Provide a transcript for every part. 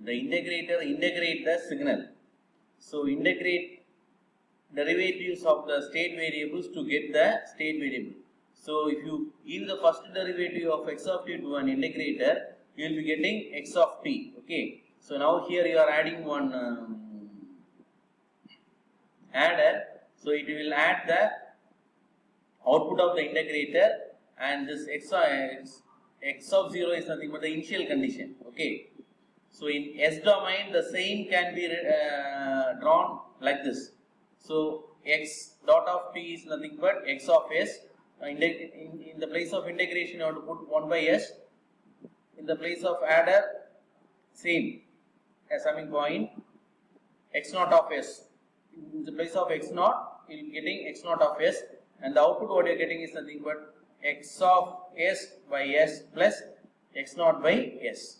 the integrator integrate the signal. So integrate derivatives of the state variables to get the state variable. So if you give the first derivative of x of t to an integrator, you will be getting x of t. Okay. So now here you are adding one adder. So it will add the output of the integrator, and this x of 0 is nothing but the initial condition. Okay. So in S domain, the same can be drawn like this. So x dot of t is nothing but x of s. In the place of integration, you have to put 1 by s. In the place of adder, same as summing point, x naught of s. In the place of x naught, you will be getting x naught of s, and the output what you are getting is nothing but x of s by s plus x naught by s.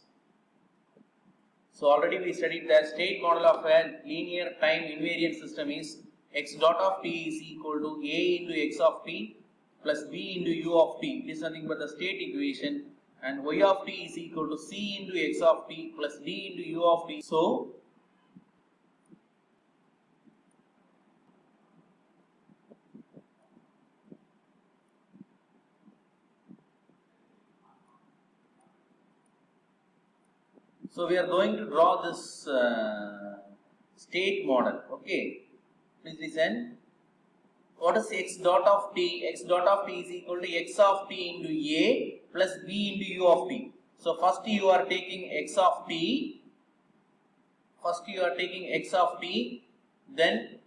So already we studied that state model of a linear time invariant system is x dot of t is equal to a into x of t plus b into u of t. It is nothing but the state equation, and y of t is equal to c into x of t plus d into u of t. So we are going to draw this state model. Okay, please listen. What is x dot of t? X dot of t is equal to x of t into a plus b into u of t. So first you are taking x of t. Then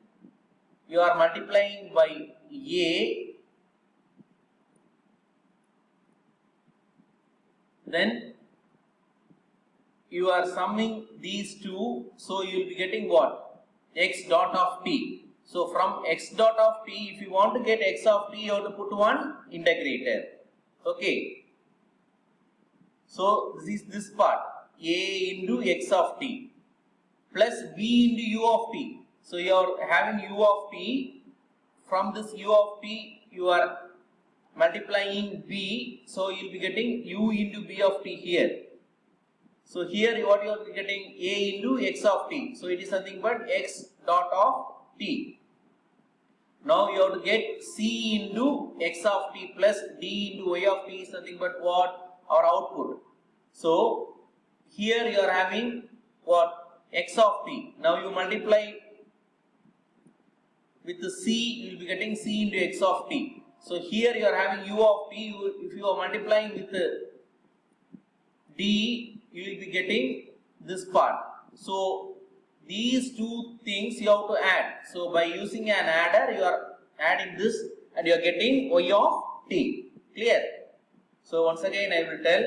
you are multiplying by a. Then you are summing these two, so you will be getting what? X dot of t. So from x dot of t, if you want to get x of t, you have to put one integrator. Okay. So this is this part, a into x of t plus b into u of t. So you are having u of t. From this u of t, you are multiplying b. So you will be getting u into b of t here. So here what you are getting a into x of t. So it is nothing but x dot of t. Now you have to get c into x of t plus d into y of t is nothing but what? Our output. So here you are having what? X of t. Now you multiply with the c, you will be getting c into x of t. So here you are having u of t. If you are multiplying with the d, you will be getting this part. So these two things you have to add. So by using an adder, you are adding this and you are getting y of t. Clear? So once again I will tell.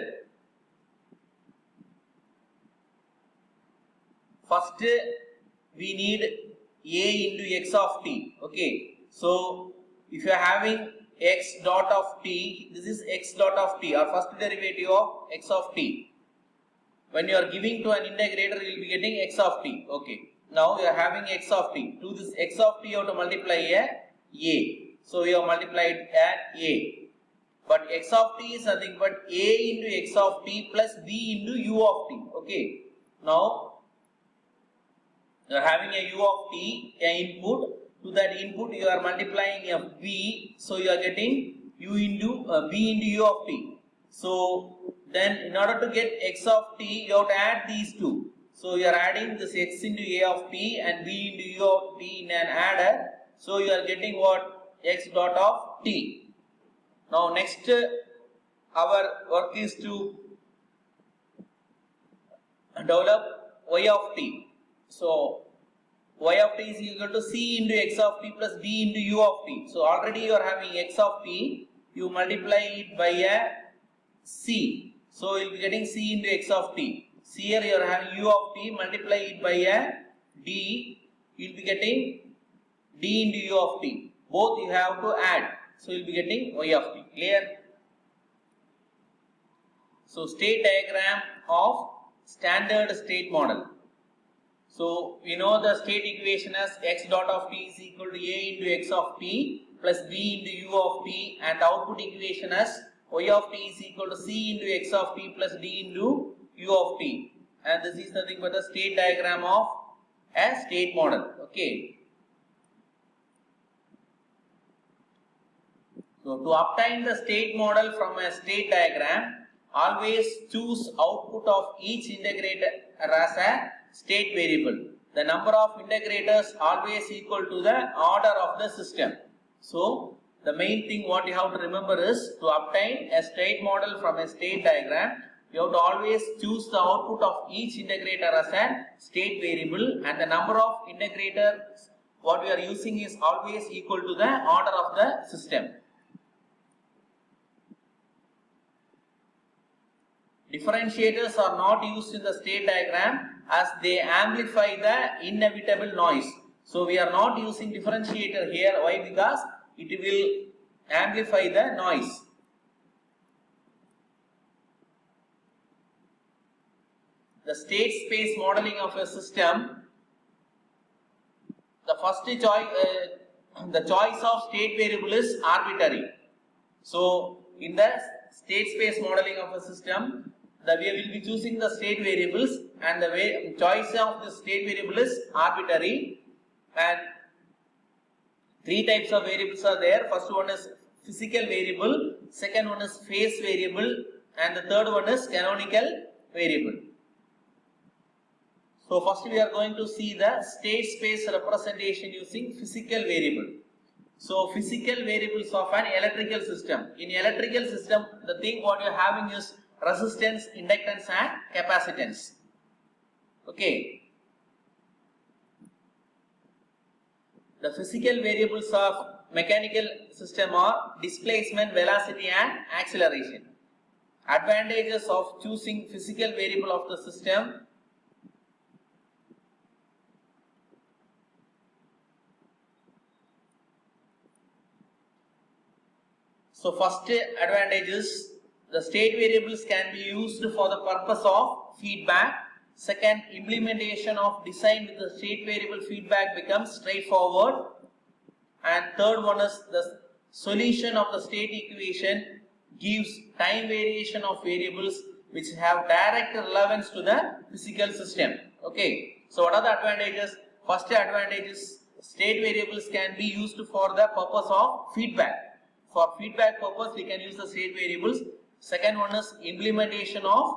First we need a into x of t. Okay. So if you are having x dot of t, this is x dot of t, or first derivative of x of t. When you are giving to an integrator, you will be getting x of t. Okay. Now you are having x of t. To this x of t, you have to multiply a. So you have multiplied a. But x of t is nothing but a into x of t plus b into u of t. Okay. Now you are having a u of t, a input. To that input, you are multiplying a b. So you are getting u into b into u of t. So then in order to get x of t, you have to add these two. So you are adding this x into a of t and b into u of t in an adder. So you are getting what? X dot of t. Now next our work is to develop y of t. So y of t is equal to c into x of t plus b into u of t. So already you are having x of t. You multiply it by a c. So you will be getting c into x of t. Here you are having u of t, multiply it by a d. You will be getting d into u of t. Both you have to add. So you will be getting y of t. Clear? So state diagram of standard state model. So we know the state equation as x dot of t is equal to a into x of t plus b into u of t, and output equation as y of t is equal to c into x of t plus d into u of t, and and this is nothing but a state diagram of a state model. Okay. So to obtain the state model from a state diagram, always choose output of each integrator as a state variable. The number of integrators always equal to the order of the system. So the main thing what you have to remember is, to obtain a state model from a state diagram, you have to always choose the output of each integrator as a state variable, and the number of integrators what we are using is always equal to the order of the system. Differentiators are not used in the state diagram as they amplify the inevitable noise. So we are not using differentiator here. Why? Because it will amplify the noise. The state space modeling of a system, the first choice, the choice of state variable is arbitrary. So in the state space modeling of a system, we will be choosing the state variables, and the choice of the state variable is arbitrary, and three types of variables are there. First one is physical variable, second one is phase variable, and the third one is canonical variable. So first we are going to see the state space representation using physical variable. So physical variables of an electrical system. In electrical system, the thing what you are having is resistance, inductance and capacitance. Okay. The physical variables of mechanical system are displacement, velocity and acceleration. Advantages of choosing physical variable of the system. So first advantage is, the state variables can be used for the purpose of feedback. Second, implementation of design with the state variable feedback becomes straightforward. And third one is, the solution of the state equation gives time variation of variables which have direct relevance to the physical system. Okay. So what are the advantages? First advantage is, state variables can be used for the purpose of feedback. For feedback purpose, we can use the state variables. Second one is, implementation of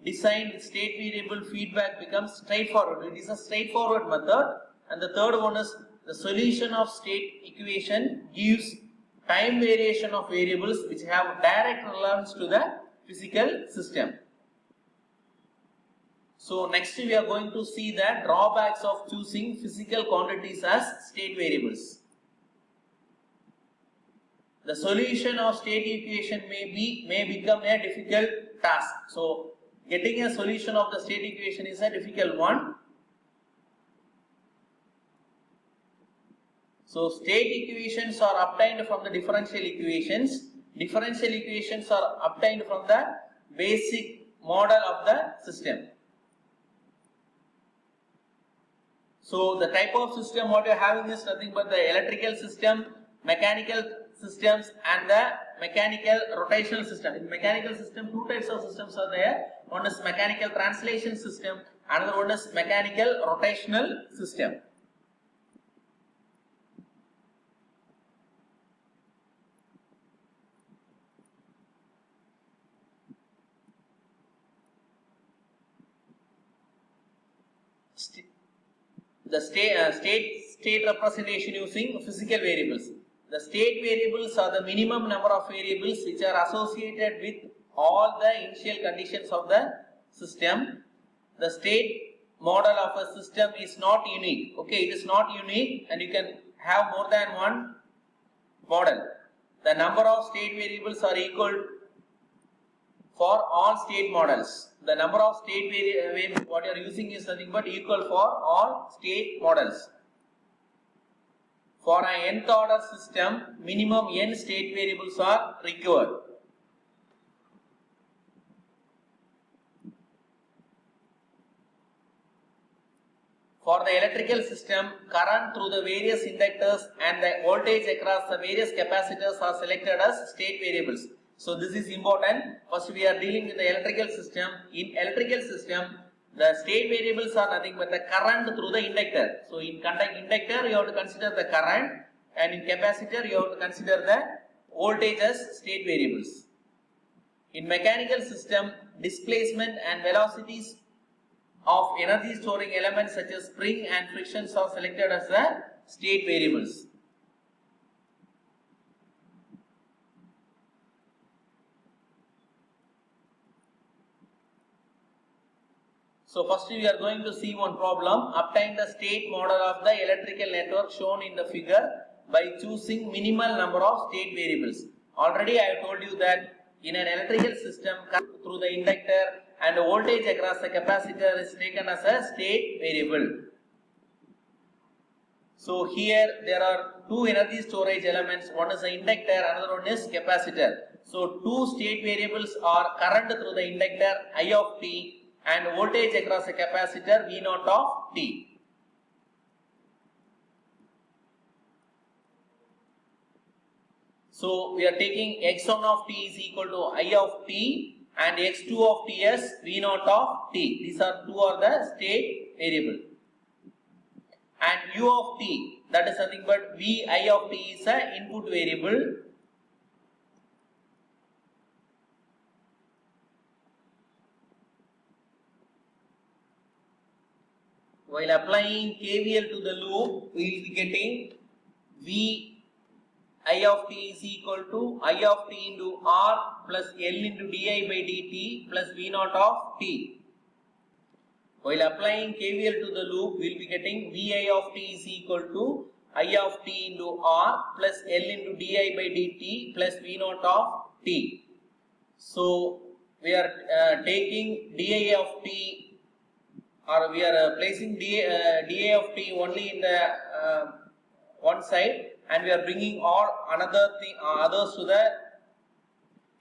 design with state variable feedback becomes straightforward. It is a straightforward method. And the third one is, the solution of state equation gives time variation of variables which have direct relevance to the physical system. So next we are going to see the drawbacks of choosing physical quantities as state variables. The solution of state equation may become a difficult task. So getting a solution of the state equation is a difficult one. So state equations are obtained from the differential equations. Differential equations are obtained from the basic model of the system. So the type of system what you are having is nothing but the electrical system, mechanical systems and the mechanical rotational system. In mechanical system, two types of systems are there. One is mechanical translation system, another one is mechanical rotational system. The state representation using physical variables. The state variables are the minimum number of variables which are associated with all the initial conditions of the system. The state model of a system is not unique. Okay, it is not unique and you can have more than one model. The number of state variables are equal for all state models. The number of state variables what you are using is nothing but equal for all state models. For an nth order system, minimum n state variables are required. For the electrical system, current through the various inductors and the voltage across the various capacitors are selected as state variables. So this is important. First we are dealing with the electrical system. In electrical system, The state variables are nothing but the current through the inductor. So in inductor you have to consider the current, and in capacitor you have to consider the voltage as state variables. In mechanical system, displacement and velocities of energy storing elements such as spring and frictions are selected as the state variables. So first we are going to see one problem. Obtain the state model of the electrical network shown in the figure by choosing minimal number of state variables. Already I have told you that in an electrical system, through the inductor and the voltage across the capacitor is taken as a state variable. So here there are two energy storage elements. One is the inductor, another one is capacitor. So two state variables are current through the inductor I of t and voltage across the capacitor V naught of t. So we are taking x1 of t is equal to I of t and x2 of t as V naught of t. These are two are the state variable. And u of t, that is nothing but V I of t is a input variable. While applying KVL to the loop, we will be getting V I of t is equal to I of t into R plus L into di by dt plus V naught of t. While applying KVL to the loop, we will be getting Vi of t is equal to I of t into R plus L into di by dt plus V naught of t. So we are taking di of t, or we are placing dA of t only in the one side, and we are bringing all another thing others to the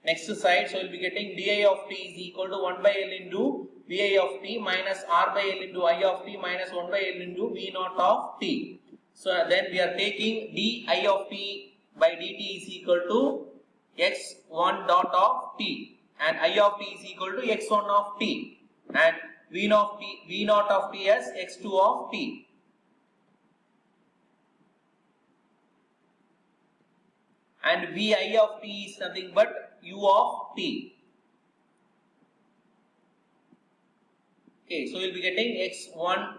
next side. So we will be getting dI of t is equal to 1 by L into Vi of t minus R by L into I of t minus 1 by L into V naught of t. So then we are taking dI of t by dt is equal to x1 dot of t, and I of t is equal to x1 of t, and V naught of t as x2 of t. And Vi of t is nothing but u of t. Okay, so we will be getting x1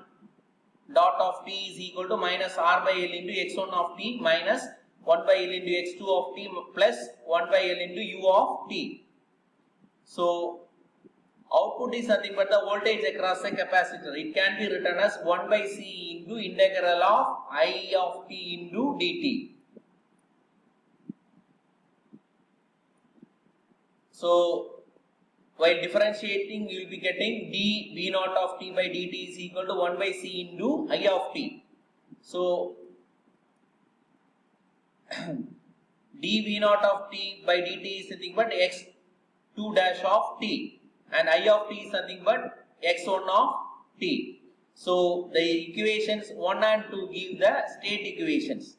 dot of t is equal to minus R by L into x1 of t minus 1 by L into x2 of t plus 1 by L into u of t. So output is nothing but the voltage across the capacitor. It can be written as 1 by C into integral of I of t into dt. So while differentiating, you will be getting d V naught of t by dt is equal to 1 by C into I of t. So d V naught of t by dt is nothing but x2 dash of t, and I of t is nothing but x1 of t. So the equations 1 and 2 give the state equations.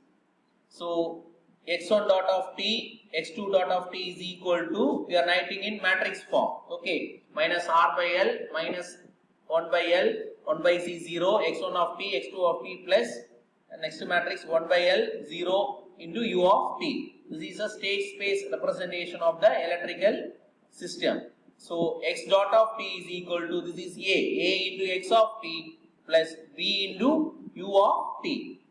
So x1 dot of t, x2 dot of t is equal to, we are writing in matrix form, okay, minus R by L minus 1 by L, 1 by C 0, x1 of t, x2 of t plus next matrix 1 by L 0 into u of t. This is a state space representation of the electrical system. So x dot of t is equal to, this is A into x of t plus V into u of t.